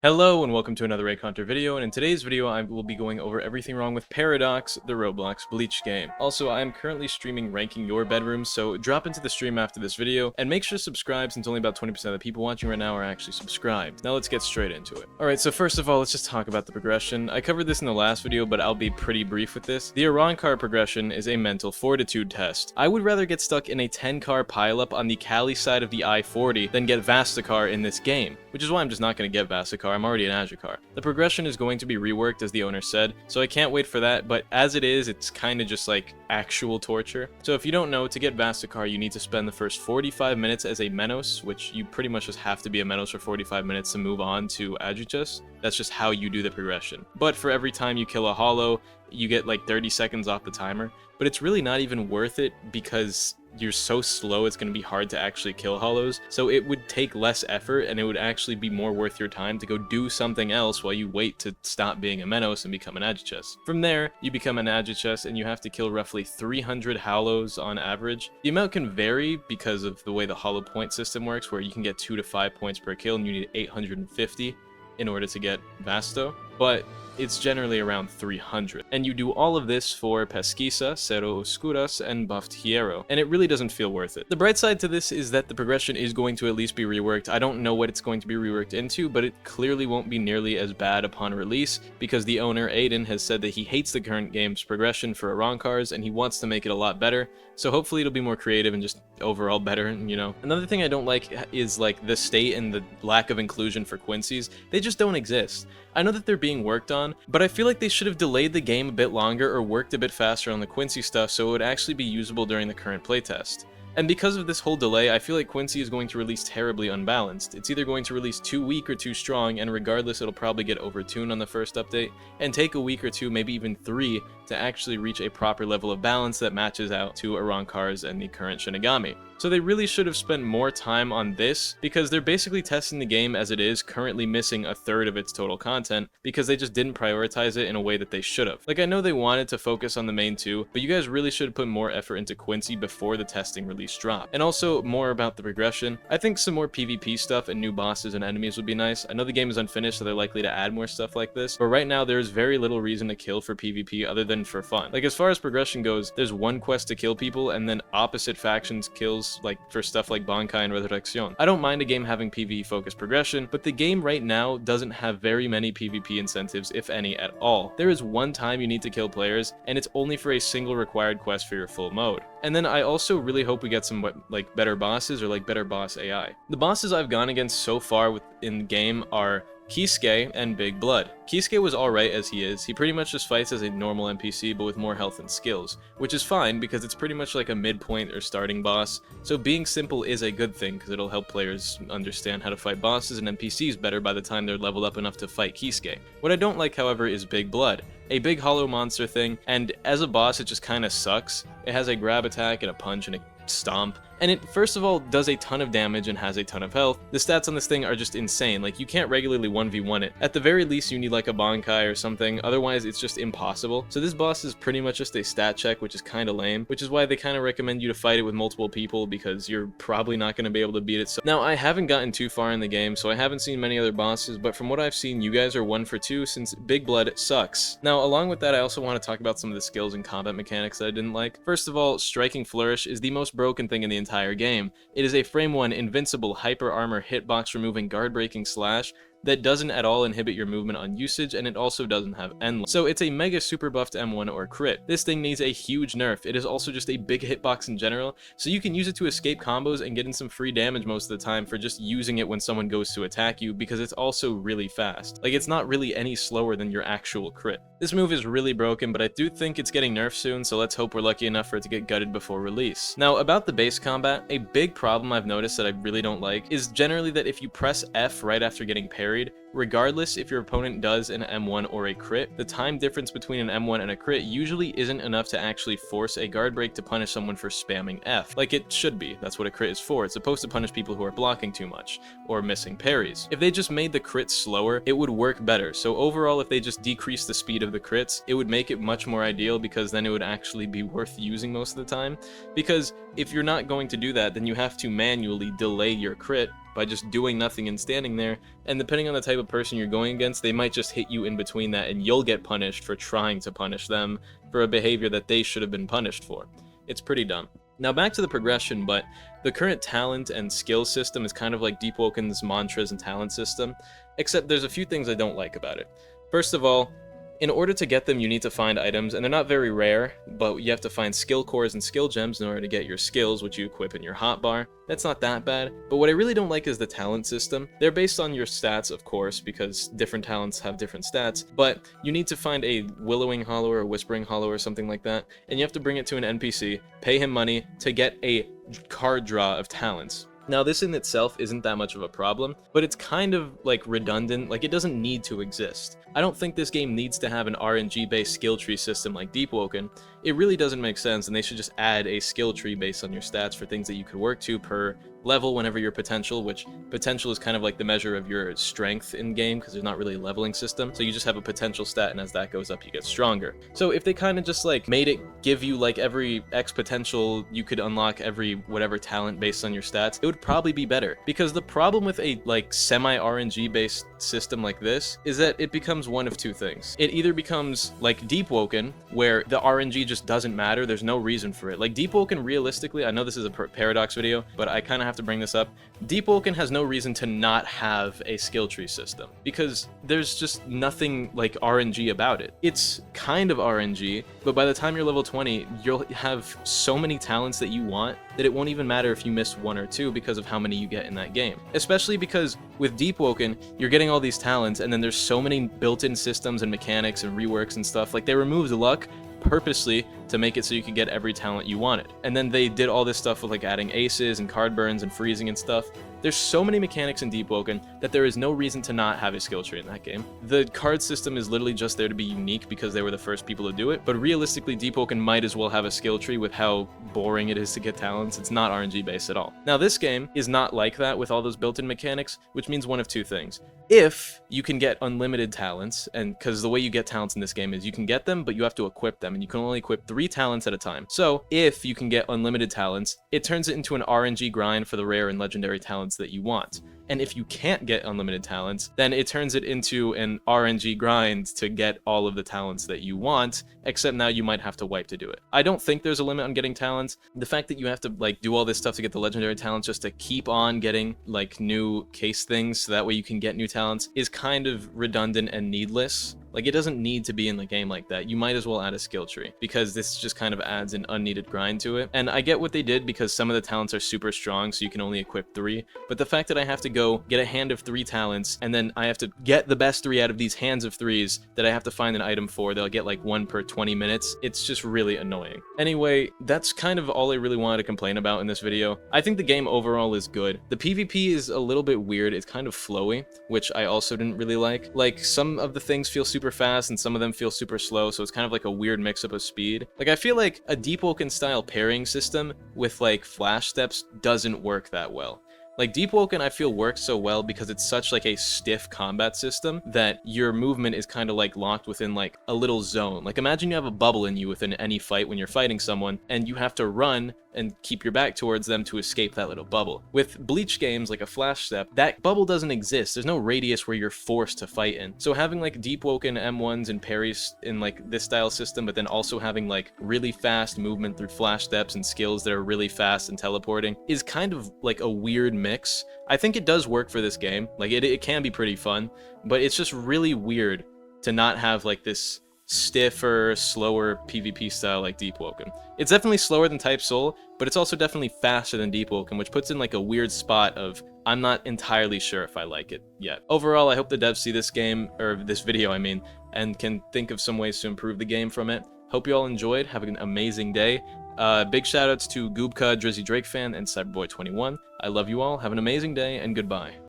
Hello and welcome to another Reaconteur video, and in today's video I will be going over everything wrong with Paradox, the Roblox Bleach game. Also, I am currently streaming Ranking Your Bedroom, so drop into the stream after this video, and make sure to subscribe since only about 20% of the people watching right now are actually subscribed. Now let's get straight into it. Alright, so first of all, let's just talk about the progression. I covered this in the last video, but I'll be pretty brief with this. The Reaconteur progression is a mental fortitude test. I would rather get stuck in a 10-car pileup on the Cali side of the I-40 than get Vastacar in this game, which is why I'm just not going to get Vastacar. I'm already an Agicar. The progression is going to be reworked, as the owner said, so I can't wait for that, but as it is, it's kind of just like actual torture. So if you don't know, to get Vastacar, you need to spend the first 45 minutes as a Menos, which you pretty much just have to be a Menos for 45 minutes to move on to Agitus. That's just how you do the progression. But for every time you kill a Hollow, you get like 30 seconds off the timer, but it's really not even worth it because you're so slow it's going to be hard to actually kill Hollows, so it would take less effort and it would actually be more worth your time to go do something else while you wait to stop being a Menos and become an Agitus. From there, you become an Agitus and you have to kill roughly 300 Hollows on average. The amount can vary because of the way the Hollow point system works, where you can get 2 to 5 points per kill and you need 850 in order to get Vasto, but it's generally around 300. And you do all of this for Pesquisa, Cero Oscuras, and Buffed Hierro, and it really doesn't feel worth it. The bright side to this is that the progression is going to at least be reworked. I don't know what it's going to be reworked into, but it clearly won't be nearly as bad upon release, because the owner, Aiden, has said that he hates the current game's progression for Reaconteurs, and he wants to make it a lot better, so hopefully it'll be more creative and just overall better, you know. Another thing I don't like is like the state and the lack of inclusion for Quincy's. They just don't exist. I know that they're being worked on, but I feel like they should have delayed the game a bit longer or worked a bit faster on the Quincy stuff so it would actually be usable during the current playtest. And because of this whole delay, I feel like Quincy is going to release terribly unbalanced. It's either going to release too weak or too strong, and regardless it'll probably get overtuned on the first update, and take a week or two, maybe even 3, to actually reach a proper level of balance that matches out to Reaconteurs and the current Shinigami. So they really should have spent more time on this, because they're basically testing the game as it is, currently missing a third of its total content, because they just didn't prioritize it in a way that they should have. Like, I know they wanted to focus on the main 2, but you guys really should have put more effort into Quincy before the testing release drop. And also, more about the progression. I think some more PvP stuff and new bosses and enemies would be nice. I know the game is unfinished, so they're likely to add more stuff like this, but right now there's very little reason to kill for PvP other than for fun. Like, as far as progression goes, there's one quest to kill people, and then opposite factions kills, like, for stuff like Bankai and Resurrection. I don't mind a game having PvE focused progression, but the game right now doesn't have very many PvP incentives, if any at all. There is one time you need to kill players, and it's only for a single required quest for your full mode. And then I also really hope we get some like better bosses or like better boss AI. The bosses I've gone against so far in the game are Kisuke and Big Blood. Kisuke was alright as he is. He pretty much just fights as a normal NPC but with more health and skills, which is fine because it's pretty much like a midpoint or starting boss, so being simple is a good thing because it'll help players understand how to fight bosses and NPCs better by the time they're leveled up enough to fight Kisuke. What I don't like, however, is Big Blood, a big hollow monster thing, and as a boss it just kinda sucks. It has a grab attack and a punch and a stomp, and it first of all does a ton of damage and has a ton of health. The stats on this thing are just insane. Like, you can't regularly 1v1 it. At the very least you need like a Bankai or something, otherwise it's just impossible. So this boss is pretty much just a stat check, which is kind of lame, which is why they kind of recommend you to fight it with multiple people because you're probably not going to be able to beat it. So now, I haven't gotten too far in the game, so I haven't seen many other bosses, but from what I've seen, you guys are 1 for 2 since Big Blood sucks. Now, along with that, I also want to talk about some of the skills and combat mechanics that I didn't like. First of all, Striking Flourish is the most broken thing in the entire game. It is a frame 1 invincible hyper armor hitbox removing guard breaking slash that doesn't at all inhibit your movement on usage, and it also doesn't have endless. So it's a mega super buffed M1 or crit. This thing needs a huge nerf. It is also just a big hitbox in general, so you can use it to escape combos and get in some free damage most of the time for just using it when someone goes to attack you, because it's also really fast. Like, it's not really any slower than your actual crit. This move is really broken, but I do think it's getting nerfed soon, so let's hope we're lucky enough for it to get gutted before release. Now, about the base combat, a big problem I've noticed that I really don't like is generally that if you press F right after getting parried, regardless if your opponent does an M1 or a crit, the time difference between an M1 and a crit usually isn't enough to actually force a guard break to punish someone for spamming F, like it should be. That's what a crit is for. It's supposed to punish people who are blocking too much, or missing parries. If they just made the crits slower, it would work better. So overall, if they just decrease the speed of the crits, it would make it much more ideal, because then it would actually be worth using most of the time. Because if you're not going to do that, then you have to manually delay your crit by just doing nothing and standing there, and depending on the type of person you're going against, they might just hit you in between that, and you'll get punished for trying to punish them for a behavior that they should have been punished for. It's pretty dumb. Now back to the progression, but the current talent and skill system is kind of like Deep Woken's mantras and talent system, except there's a few things I don't like about it. First of all, in order to get them, you need to find items, and they're not very rare, but you have to find skill cores and skill gems in order to get your skills, which you equip in your hotbar. That's not that bad, but what I really don't like is the talent system. They're based on your stats, of course, because different talents have different stats, but you need to find a Willowing Hollow or a Whispering Hollow or something like that, and you have to bring it to an NPC, pay him money to get a card draw of talents. Now, this in itself isn't that much of a problem, but it's kind of, like, redundant, like, it doesn't need to exist. I don't think this game needs to have an RNG-based skill tree system like Deep Woken. It really doesn't make sense, and they should just add a skill tree based on your stats for things that you could work to per level whenever your potential, which potential is kind of like the measure of your strength in game, because there's not really a leveling system, so you just have a potential stat, and as that goes up you get stronger. So if they kind of just like made it give you like every X potential, you could unlock every whatever talent based on your stats, it would probably be better. Because the problem with a like semi RNG based system like this is that it becomes one of two things. It either becomes like Deep Woken, where the RNG just doesn't matter, there's no reason for it. Like Deep Woken, realistically, I know this is a Paradox video, but I kind of have to bring this up. Deep Woken has no reason to not have a skill tree system, because there's just nothing like RNG about it. It's kind of RNG, but by the time you're level 20, you'll have so many talents that you want that it won't even matter if you miss one or two because of how many you get in that game. Especially because with Deep Woken, you're getting all these talents, and then there's so many built-in systems and mechanics and reworks and stuff. Like, they removed luck purposely to make it so you could get every talent you wanted. And then they did all this stuff with like adding aces and card burns and freezing and stuff. There's so many mechanics in Deep Woken that there is no reason to not have a skill tree in that game. The card system is literally just there to be unique because they were the first people to do it, but realistically Deep Woken might as well have a skill tree with how boring it is to get talents. It's not RNG based at all. Now this game is not like that with all those built-in mechanics, which means one of two things. If you can get unlimited talents, and because the way you get talents in this game is you can get them, but you have to equip them, and you can only equip 3 talents at a time. So if you can get unlimited talents, it turns it into an RNG grind for the rare and legendary talents that you want. And if you can't get unlimited talents, then it turns it into an RNG grind to get all of the talents that you want, except now you might have to wipe to do it. I don't think there's a limit on getting talents. The fact that you have to like do all this stuff to get the legendary talents just to keep on getting like new case things so that way you can get new talents is kind of redundant and needless. Like, it doesn't need to be in the game like that. You might as well add a skill tree, because this just kind of adds an unneeded grind to it. And I get what they did because some of the talents are super strong, so you can only equip 3. But the fact that I have to go get a hand of 3 talents, and then I have to get the best 3 out of these hands of 3s that I have to find an item for, they'll get like 1 per 20 minutes, it's just really annoying. Anyway, that's kind of all I really wanted to complain about in this video. I think the game overall is good. The PvP is a little bit weird, it's kind of flowy, which I also didn't really like. Like, some of the things feel super fast and some of them feel super slow, so it's kind of like a weird mix-up of speed. Like, I feel like a Deep Woken style parrying system with like flash steps doesn't work that well. Like, Deep Woken I feel works so well because it's such like a stiff combat system that your movement is kind of like locked within like a little zone. Like, imagine you have a bubble in you within any fight when you're fighting someone, and you have to run and keep your back towards them to escape that little bubble. With Bleach games like a flash step, that bubble doesn't exist. There's no radius where you're forced to fight in. So having like Deep Woken M1s and parries in like this style system, but then also having like really fast movement through flash steps and skills that are really fast and teleporting is kind of like a weird mix. I think it does work for this game. Like, it can be pretty fun, but it's just really weird to not have like this stiffer, slower PvP style like Deep Woken. It's definitely slower than Type Soul, but it's also definitely faster than Deep Woken, which puts in like a weird spot of I'm not entirely sure if I like it yet. Overall, I hope the devs see this game, or this video I mean, and can think of some ways to improve the game from it. Hope you all enjoyed. Have an amazing day. Big shoutouts to Goobka, Drizzy Drake Fan, and Cyberboy21. I love you all. Have an amazing day, and goodbye.